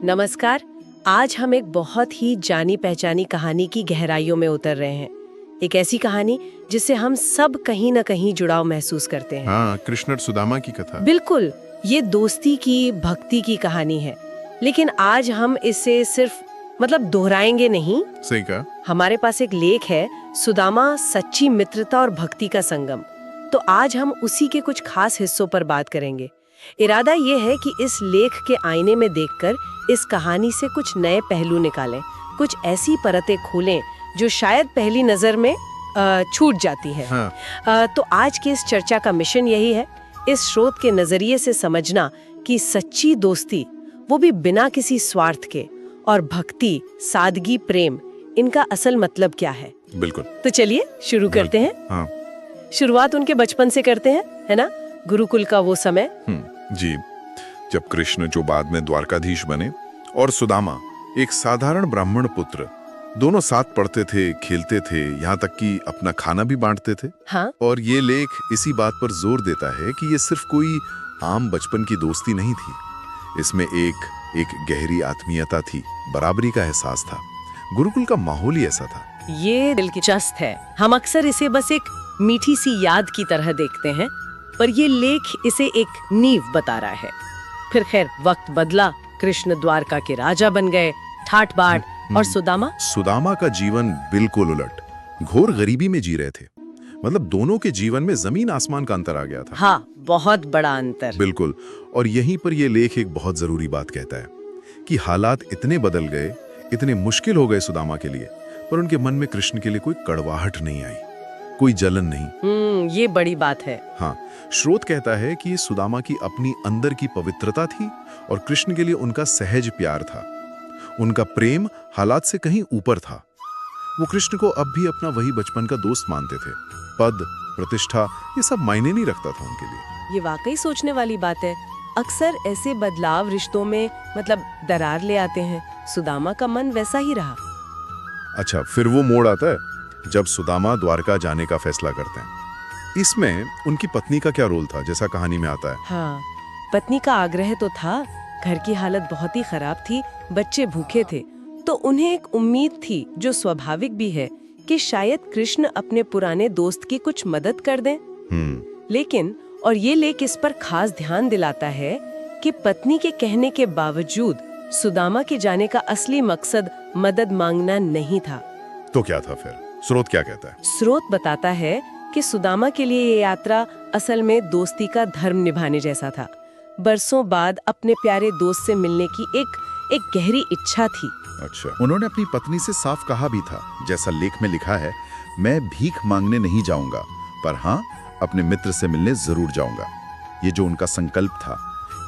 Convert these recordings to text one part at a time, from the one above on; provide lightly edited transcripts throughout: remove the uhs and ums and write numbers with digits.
नमस्कार। आज हम एक बहुत ही जानी पहचानी कहानी की गहराइयों में उतर रहे हैं। एक ऐसी कहानी जिससे हम सब कहीं न कहीं जुड़ाव महसूस करते हैं। हाँ, कृष्ण और सुदामा की कथा। बिल्कुल, ये दोस्ती की, भक्ति की कहानी है। लेकिन आज हम इसे सिर्फ दोहराएंगे नहीं। सही कहा। हमारे पास एक लेख है, सुदामा, सच्ची मित्रता और भक्ति का संगम। तो आज हम उसी के कुछ खास हिस्सों पर बात करेंगे। इरादा ये है कि इस लेख के आईने में देखकर इस कहानी से कुछ नए पहलू निकालें, कुछ ऐसी परतें खोलें जो शायद पहली नजर में छूट जाती है। हाँ। तो आज की इस चर्चा का मिशन यही है, इस स्रोत के नजरिए से समझना कि सच्ची दोस्ती, वो भी बिना किसी स्वार्थ के, और भक्ति, सादगी, प्रेम, इनका असल मतलब क्या है। बिल्कुल। तो चलिए शुरू करते हैं। हाँ। शुरुआत उनके बचपन से करते हैं, है ना? गुरुकुल का वो समय। जी, जब कृष्ण, जो बाद में द्वारकाधीश बने, और सुदामा, एक साधारण ब्राह्मण पुत्र, दोनों साथ पढ़ते थे, खेलते थे, यहाँ तक कि अपना खाना भी बांटते थे। हाँ। और ये लेख इसी बात पर जोर देता है कि ये सिर्फ कोई आम बचपन की दोस्ती नहीं थी। इसमें एक गहरी आत्मीयता थी, बराबरी का एहसास था। गुरुकुल का माहौल ही ऐसा था। ये दिलचस्प है। हम अक्सर इसे बस एक मीठी सी याद की तरह देखते हैं, पर ये लेख इसे एक नींव बता रहा है। फिर खैर, वक्त बदला, कृष्ण द्वारका के राजा बन गए, ठाट बाट, और सुदामा का जीवन बिल्कुल उलट, घोर गरीबी में जी रहे थे। दोनों के जीवन में जमीन आसमान का अंतर आ गया था। हाँ, बहुत बड़ा अंतर। बिल्कुल। और यहीं पर यह लेख एक बहुत जरूरी बात कहता है कि हालात इतने बदल गए, इतने मुश्किल हो गए सुदामा के लिए, पर उनके मन में कृष्ण के लिए कोई कड़वाहट नहीं आई, कोई जलन नहीं। ये बड़ी बात है। हाँ, स्रोत कहता है कि सुदामा की अपनी अंदर की पवित्रता थी और कृष्ण के लिए उनका सहज प्यार था। उनका प्रेम हालात से कहीं ऊपर था। वो कृष्ण को अब भी अपना वही बचपन का दोस्त मानते थे। पद, प्रतिष्ठा, ये सब मायने नहीं रखता था उनके लिए। ये वाकई सोचने वाली बात है। अक्सर ऐसे बदलाव रिश्तों में दरार ले आते हैं। सुदामा का मन वैसा ही रहा। अच्छा, फिर वो मोड़ आता है जब सुदामा द्वारका जाने का फैसला करते हैं। इसमें उनकी पत्नी का क्या रोल था, जैसा कहानी में आता है? हाँ, पत्नी का आग्रह तो था। घर की हालत बहुत ही खराब थी, बच्चे भूखे थे, तो उन्हें एक उम्मीद थी, जो स्वाभाविक भी है, कि शायद कृष्ण अपने पुराने दोस्त की कुछ मदद कर दें। लेकिन, और ये लेख इस पर खास ध्यान दिलाता है कि पत्नी के कहने के बावजूद सुदामा के जाने का असली मकसद मदद मांगना नहीं था। तो क्या था फिर? स्रोत क्या कहता है? स्रोत बताता है कि सुदामा के लिए ये यात्रा असल में दोस्ती का धर्म निभाने जैसा था। बरसों बाद अपने प्यारे दोस्त से मिलने की एक गहरी इच्छा थी। अच्छा। उन्होंने अपनी पत्नी से साफ कहा भी था, जैसा लेख में लिखा है, मैं भीख मांगने नहीं जाऊंगा, पर हाँ, अपने मित्र से मिलने जरूर जाऊंगा। ये जो उनका संकल्प था,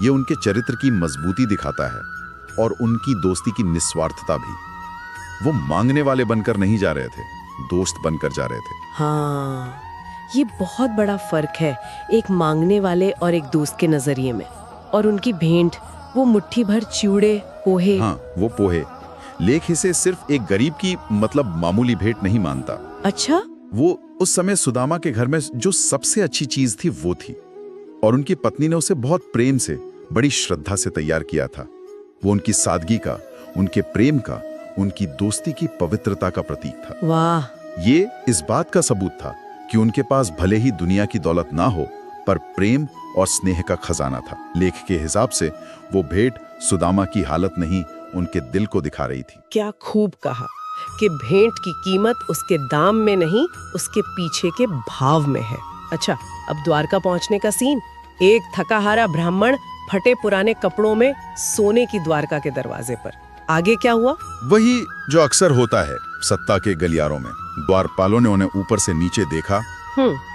ये उनके चरित्र की मजबूती दिखाता है और उनकी दोस्ती की निस्वार्थता भी। वो मांगने वाले बनकर नहीं जा रहे थे, दोस्त बनकर जा रहे थे। हाँ, ये बहुत बड़ा फर्क है एक मांगने वाले और एक दोस्त के नजरिए में। और उनकी भेंट, वो मुट्ठी भर चिवड़े, पोहे। हाँ, वो पोहे। लेख इसे सिर्फ एक गरीब की मामूली भेंट नहीं मानता। अच्छा? वो उस समय सुदामा के घर में जो सबसे अच्छी चीज थी वो थी, और उनकी पत्नी ने उसे बहुत प्रेम से, बड़ी श्रद्धा से तैयार किया था। वो उनकी सादगी का, उनके प्रेम का, उनकी दोस्ती की पवित्रता का प्रतीक था। वाह! ये इस बात का सबूत था कि उनके पास भले ही दुनिया की दौलत ना हो, पर प्रेम और स्नेह का खजाना था। लेख के हिसाब से वो भेंट सुदामा की हालत नहीं, उनके दिल को दिखा रही थी। क्या खूब कहा कि भेंट की कीमत उसके दाम में नहीं, उसके पीछे के भाव में है। अच्छा, अब द्वारका पहुंचने का सीन। एक थकाहारा ब्राह्मण फटे पुराने कपड़ों में सोने की द्वारका के दरवाजे पर। आगे क्या हुआ? वही जो अक्सर होता है सत्ता के गलियारों में। द्वारपालों ने उन्हें ऊपर से नीचे देखा,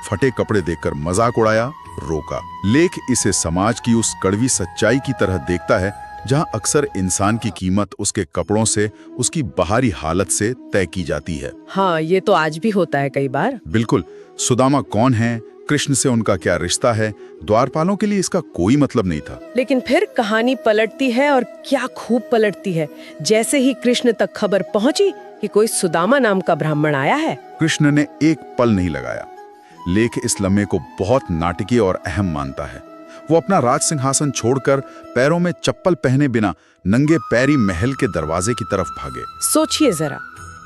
फटे कपड़े देखकर मजाक उड़ाया, रोका। लेख इसे समाज की उस कड़वी सच्चाई की तरह देखता है, जहां अक्सर इंसान की कीमत उसके कपड़ों से, उसकी बाहरी हालत से तय की जाती है। हाँ, ये तो आज भी होता है कई बार। बिल्कुल। सुदामा कौन है, कृष्ण से उनका क्या रिश्ता है, द्वारपालों के लिए इसका कोई मतलब नहीं था। लेकिन फिर कहानी पलटती है, और क्या खूब पलटती है। जैसे ही कृष्ण तक खबर पहुंची कि कोई सुदामा नाम का ब्राह्मण आया है, कृष्ण ने एक पल नहीं लगाया। लेख इस लम्हे को बहुत नाटकीय और अहम मानता है। वो अपना राज सिंहासन छोड़कर पैरों में चप्पल पहने बिना नंगे पैरी महल के दरवाजे की तरफ भागे। सोचिए जरा,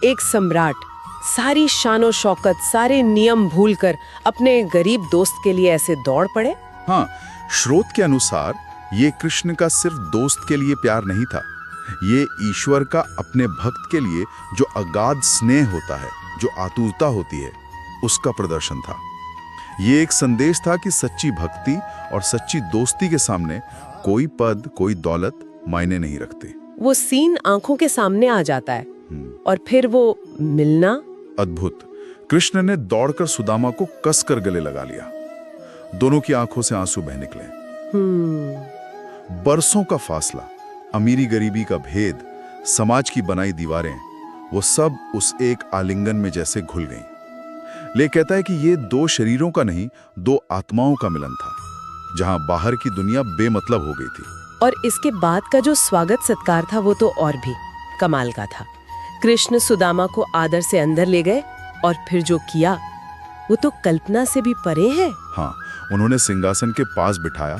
एक सम्राट सारी शानो शौकत, सारे नियम भूलकर अपने गरीब दोस्त के लिए ऐसे दौड़ पड़े। हाँ, स्रोत के अनुसार ये कृष्ण का सिर्फ दोस्त के लिए प्यार नहीं था, ये ईश्वर का अपने भक्त के लिए जो अगाध स्नेह होता है, जो आतुरता होती है, उसका प्रदर्शन था। ये एक संदेश था कि सच्ची भक्ति और सच्ची दोस्ती के सामने कोई पद, कोई दौलत मायने नहीं रखते। वो सीन आंखों के सामने आ जाता है। और फिर वो मिलना। अद्भुत। कृष्ण ने दौड़कर सुदामा को कसकर गले लगा लिया। दोनों की आंखों से आंसू बह निकले। बरसों का फासला, अमीरी गरीबी का भेद, समाज की बनाई दीवारें, वो सब उस एक आलिंगन में जैसे घुल गईं। ले कहता है कि ये दो शरीरों का नहीं, दो आत्माओं का मिलन था, जहां बाहर की दुनिया बेमतलब हो गई थी। और इसके बाद का जो स्वागत सत्कार था वो तो और भी कमाल का था। कृष्ण सुदामा को आदर से अंदर ले गए और फिर जो किया वो तो कल्पना से भी परे है। हाँ, उन्होंने सिंहासन के पास बिठाया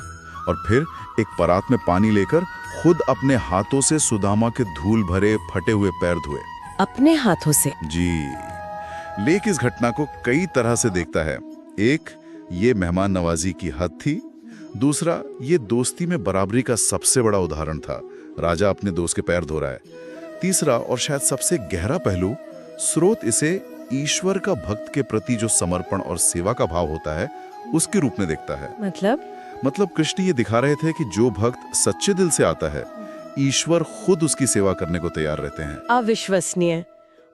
और फिर एक परात में पानी लेकर खुद अपने हाथों से सुदामा के धूल भरे फटे हुए पैर धोए। अपने हाथों से? जी। लेक इस घटना को कई तरह से देखता है। एक, ये मेहमान नवाजी की हद थी। दूसरा, ये दोस्ती में बराबरी का सबसे बड़ा उदाहरण था। राजा अपने दोस्त के पैर धो रहा है। तीसरा और शायद सबसे गहरा पहलू, स्रोत इसे ईश्वर का भक्त के प्रति जो समर्पण और सेवा का भाव होता है उसके रूप में देखता है। मतलब कृष्ण ये दिखा रहे थे कि जो भक्त सच्चे दिल से आता है, ईश्वर खुद उसकी सेवा करने को तैयार रहते हैं। अविश्वसनीय।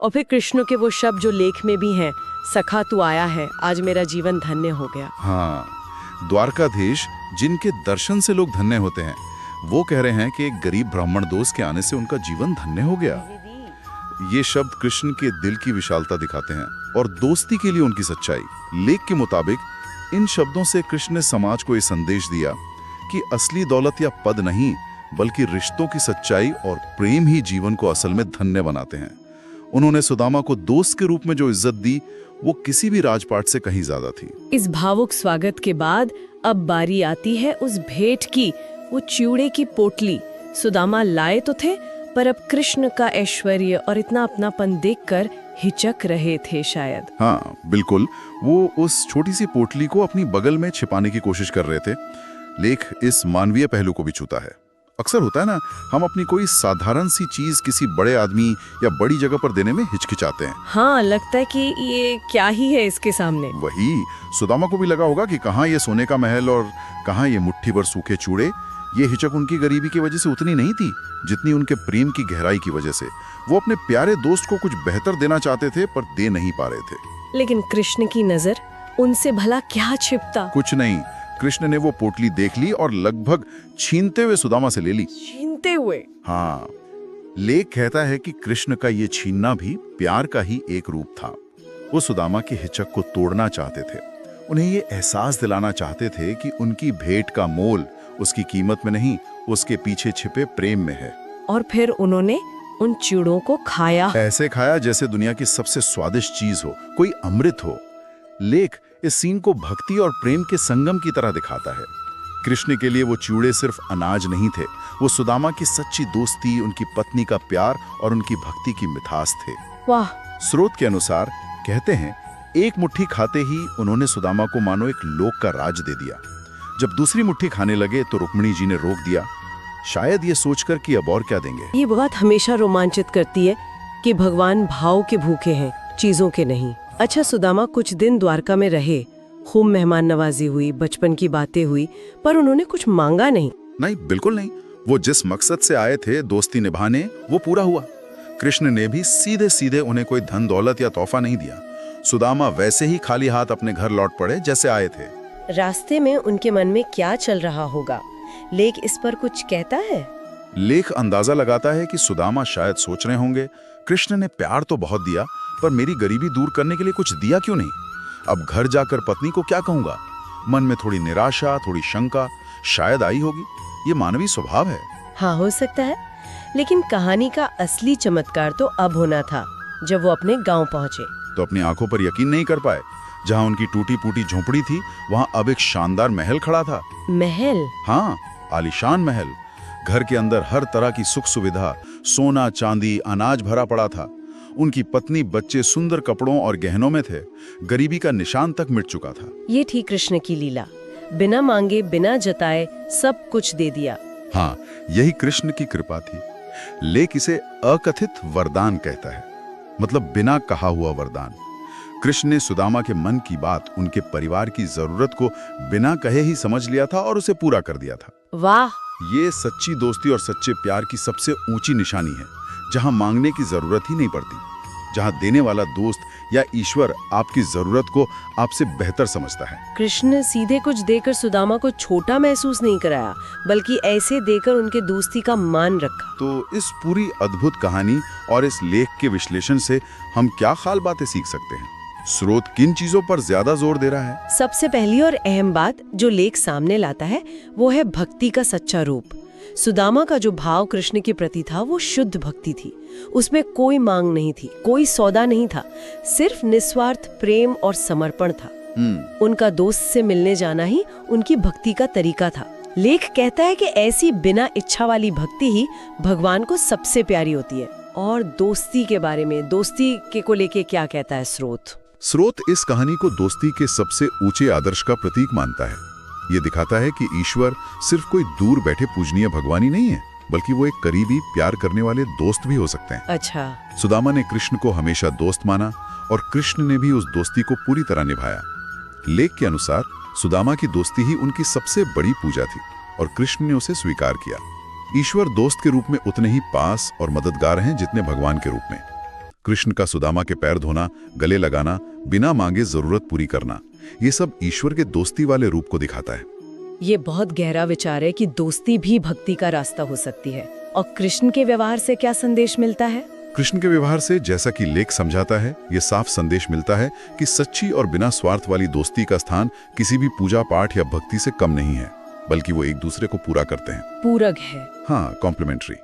और फिर कृष्ण के वो शब्द जो लेख में भी हैं, सखा तू आया है, आज मेरा जीवन धन्य हो गया। हाँ, द्वारकाधीश जिनके दर्शन से लोग धन्य होते हैं, वो कह रहे हैं कि एक गरीब ब्राह्मण दोस्त के आने से उनका जीवन धन्य हो गया। ये शब्द कृष्ण के दिल की विशालता दिखाते हैं और दोस्ती के लिए उनकी सच्चाई। लेख के मुताबिक इन शब्दों से कृष्ण ने समाज को ये संदेश दिया कि असली दौलत या पद नहीं, बल्कि रिश्तों की सच्चाई और प्रेम ही जीवन को असल में धन्य बनाते हैं। उन्होंने सुदामा को दोस्त के रूप में जो इज्जत दी, वो किसी भी राजपाट से कहीं ज्यादा थी। इस भावुक स्वागत के बाद अब बारी आती है उस भेंट की। वो चिवड़े की पोटली सुदामा लाए तो थे, पर अब कृष्ण का ऐश्वर्य और इतना अपनापन देखकर हिचक रहे थे शायद। हाँ बिल्कुल, वो उस छोटी सी पोटली को अपनी बगल में छिपाने की कोशिश कर रहे थे। लेख इस मानवीय पहलू को भी छूता है। अक्सर होता है ना, हम अपनी कोई साधारण सी चीज किसी बड़े आदमी या बड़ी जगह पर देने में हिचकिचाते हैं। हाँ, लगता है कि ये क्या ही है इसके सामने। वही सुदामा को भी लगा होगा कि कहाँ ये सोने का महल और कहाँ ये मुट्ठी भर सूखे चूड़े। ये हिचक उनकी गरीबी की वजह से उतनी नहीं थी जितनी उनके प्रेम की गहराई की वजह से। वो अपने प्यारे दोस्त को कुछ बेहतर देना चाहते थे, पर दे नहीं पा रहे थे। लेकिन कृष्ण की नजर उनसे भला क्या छिपता। कुछ नहीं। कृष्ण ने वो पोटली देख ली और लगभग छीनते हुए सुदामा से ले ली। छीनते हुए? हाँ, लेख कहता है कि कृष्ण का ये छीनना भी प्यार का ही एक रूप था। वो सुदामा की हिचक को तोड़ना चाहते थे। उन्हें ये एहसास दिलाना चाहते थे कि उनकी भेंट का मोल उसकी कीमत में नहीं, उसके पीछे छिपे प्रेम में है। और फिर उन्होंने उन चिड़ों को खाया। ऐसे खाया जैसे दुनिया की सबसे स्वादिष्ट चीज हो, कोई अमृत हो। लेख इस सीन को भक्ति और प्रेम के संगम की तरह दिखाता है। कृष्ण के लिए वो चिड़े सिर्फ अनाज नहीं थे, वो सुदामा की सच्ची दोस्ती, उनकी पत्नी का प्यार और उनकी भक्ति की मिठास थे। वाह। स्रोत के अनुसार कहते हैं, एक मुट्ठी खाते ही उन्होंने सुदामा को मानो एक लोक का राज दे दिया। जब दूसरी मुट्ठी खाने लगे तो रुक्मिणी जी ने रोक दिया, शायद ये सोचकर कि अब और क्या देंगे। ये बात हमेशा रोमांचित करती है कि भगवान भाव के भूखे हैं, चीजों के नहीं। अच्छा, सुदामा कुछ दिन द्वारका में रहे, खूब मेहमान नवाजी हुई, बचपन की बातें हुई, पर उन्होंने कुछ मांगा नहीं। नहीं, बिल्कुल नहीं। वो जिस मकसद से आए थे दोस्ती निभाने, वो पूरा हुआ। कृष्ण ने भी सीधे सीधे उन्हें कोई धन दौलत या तोहफा नहीं दिया। सुदामा वैसे ही खाली हाथ अपने घर लौट पड़े जैसे आए थे। रास्ते में उनके मन में क्या चल रहा होगा, लेख इस पर कुछ कहता है? लेख अंदाजा लगाता है कि सुदामा शायद सोच रहे होंगे, कृष्ण ने प्यार तो बहुत दिया, पर मेरी गरीबी दूर करने के लिए कुछ दिया क्यों नहीं? अब घर जाकर पत्नी को क्या कहूंगा? मन में थोड़ी निराशा, थोड़ी शंका शायद आई होगी। ये मानवीय स्वभाव है। हाँ, हो सकता है। लेकिन कहानी का असली चमत्कार तो अब होना था, जब वो अपने गांव पहुंचे। तो अपनी आंखों पर यकीन नहीं कर पाए। जहां उनकी टूटी फूटी झोपड़ी थी वहां अब एक शानदार महल खड़ा था। महल? हाँ, आलीशान महल। घर के अंदर हर तरह की सुख सुविधा, सोना चांदी अनाज भरा पड़ा था। उनकी पत्नी बच्चे सुंदर कपड़ों और गहनों में थे। गरीबी का निशान तक मिट चुका था। ये थी कृष्ण की लीला, बिना मांगे बिना जताए सब कुछ दे दिया। हाँ, यही कृष्ण की कृपा थी। लेक इसे अकथित वरदान कहता है, मतलब बिना कहा हुआ वरदान। कृष्ण ने सुदामा के मन की बात, उनके परिवार की जरूरत को बिना कहे ही समझ लिया था और उसे पूरा कर दिया था। वाह! ये सच्ची दोस्ती और सच्चे प्यार की सबसे ऊंची निशानी है, जहां मांगने की जरूरत ही नहीं पड़ती, जहां देने वाला दोस्त या ईश्वर आपकी जरूरत को आपसे बेहतर समझता है। कृष्ण ने सीधे कुछ देकर सुदामा को छोटा महसूस नहीं कराया, बल्कि ऐसे देकर उनके दोस्ती का मान रखा। तो इस पूरी अद्भुत कहानी और इस लेख के विश्लेषण से हम क्या खाल बातें सीख सकते हैं? स्रोत किन चीजों पर ज्यादा जोर दे रहा है? सबसे पहली और अहम बात जो लेख सामने लाता है वो है भक्ति का सच्चा रूप। सुदामा का जो भाव कृष्ण के प्रति था वो शुद्ध भक्ति थी। उसमें कोई मांग नहीं थी, कोई सौदा नहीं था, सिर्फ निस्वार्थ प्रेम और समर्पण था। उनका दोस्त से मिलने जाना ही उनकी भक्ति का तरीका था। लेख कहता है कि ऐसी बिना इच्छा वाली भक्ति ही भगवान को सबसे प्यारी होती है। और दोस्ती के बारे में, दोस्ती के को लेके क्या कहता है स्रोत? स्रोत इस कहानी को दोस्ती के सबसे ऊंचे आदर्श का प्रतीक मानता है। ये दिखाता है कि ईश्वर सिर्फ कोई दूर बैठे पूजनीय भगवान ही नहीं है, बल्कि वो एक करीबी प्यार करने वाले दोस्त भी हो सकते हैं। अच्छा। सुदामा ने कृष्ण को हमेशा दोस्त माना और कृष्ण ने भी उस दोस्ती को पूरी तरह निभाया। लेख के अनुसार सुदामा की दोस्ती ही उनकी सबसे बड़ी पूजा थी और कृष्ण ने उसे स्वीकार किया। ईश्वर दोस्त के रूप में उतने ही पास और मददगार हैं जितने भगवान के रूप में। कृष्ण का सुदामा के पैर धोना, गले लगाना, बिना मांगे जरूरत पूरी करना, ये सब ईश्वर के दोस्ती वाले रूप को दिखाता है। ये बहुत गहरा विचार है कि दोस्ती भी भक्ति का रास्ता हो सकती है। और कृष्ण के व्यवहार से क्या संदेश मिलता है? कृष्ण के व्यवहार से, जैसा कि लेख समझाता है, ये साफ संदेश मिलता है कि सच्ची और बिना स्वार्थ वाली दोस्ती का स्थान किसी भी पूजा पाठ या भक्ति से कम नहीं है, बल्कि वो एक दूसरे को पूरा करते हैं। पूरक है। हाँ, कॉम्प्लीमेंट्री।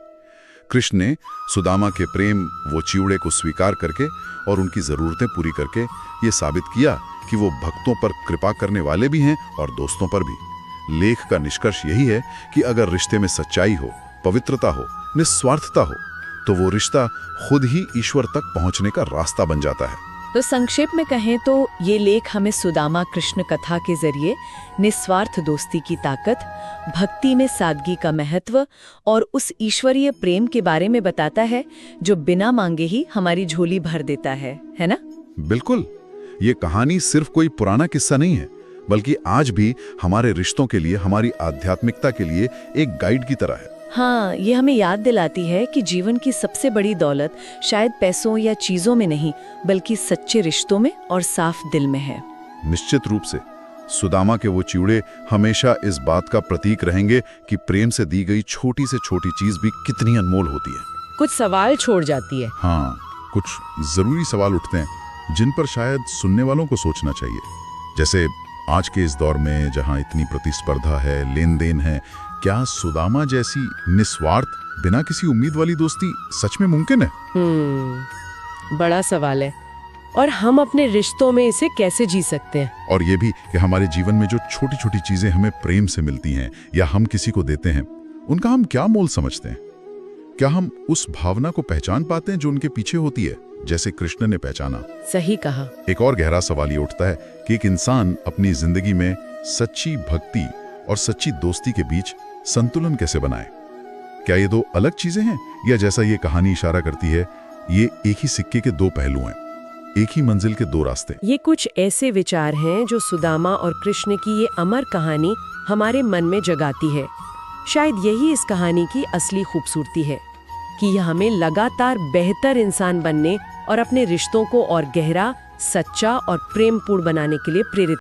कृष्ण ने सुदामा के प्रेम, वो चिवड़े को स्वीकार करके और उनकी जरूरतें पूरी करके ये साबित किया कि वो भक्तों पर कृपा करने वाले भी हैं और दोस्तों पर भी। लेख का निष्कर्ष यही है कि अगर रिश्ते में सच्चाई हो, पवित्रता हो, निस्वार्थता हो, तो वो रिश्ता खुद ही ईश्वर तक पहुंचने का रास्ता बन जाता है। तो संक्षेप में कहें तो ये लेख हमें सुदामा कृष्ण कथा के जरिए निस्वार्थ दोस्ती की ताकत, भक्ति में सादगी का महत्व और उस ईश्वरीय प्रेम के बारे में बताता है जो बिना मांगे ही हमारी झोली भर देता है ना? बिल्कुल। ये कहानी सिर्फ कोई पुराना किस्सा नहीं है, बल्कि आज भी हमारे रिश्तों के लिए, हमारी आध्यात्मिकता के लिए एक गाइड की तरह है। हाँ, ये हमें याद दिलाती है कि जीवन की सबसे बड़ी दौलत शायद पैसों या चीजों में नहीं, बल्कि सच्चे रिश्तों में और साफ दिल में है। निश्चित रूप से सुदामा के वो चिवड़े हमेशा इस बात का प्रतीक रहेंगे कि प्रेम से दी गई छोटी से छोटी चीज भी कितनी अनमोल होती है। कुछ सवाल छोड़ जाती है। हाँ, कुछ जरूरी सवाल उठते हैं जिन पर शायद सुनने वालों को सोचना चाहिए। जैसे आज के इस दौर में जहां इतनी प्रतिस्पर्धा है, लेन देन है, क्या सुदामा जैसी निस्वार्थ, बिना किसी उम्मीद वाली दोस्ती सच में मुमकिन है? बड़ा सवाल है। और हम अपने रिश्तों में इसे कैसे जी सकते हैं? और ये भी कि हमारे जीवन में जो छोटी छोटी चीजें हमें प्रेम से मिलती हैं या हम किसी को देते हैं, उनका हम क्या मोल समझते हैं? क्या हम उस भावना को पहचान पाते हैं जो उनके पीछे होती है, जैसे कृष्ण ने पहचाना? सही कहा। एक और गहरा सवाल ये उठता है कि एक इंसान अपनी जिंदगी में सच्ची भक्ति और सच्ची दोस्ती के बीच संतुलन कैसे बनाए? क्या ये दो अलग चीजें हैं, या जैसा ये कहानी इशारा करती है, ये एक ही सिक्के के दो पहलू हैं, एक ही मंजिल के दो रास्ते? ये कुछ ऐसे विचार हैं जो सुदामा और कृष्ण की ये अमर कहानी हमारे मन में जगाती है। शायद यही इस कहानी की असली खूबसूरती है कि यह हमें लगातार बेहतर इंसान बनने और अपने रिश्तों को और गहरा, सच्चा और प्रेमपूर्ण बनाने के लिए प्रेरित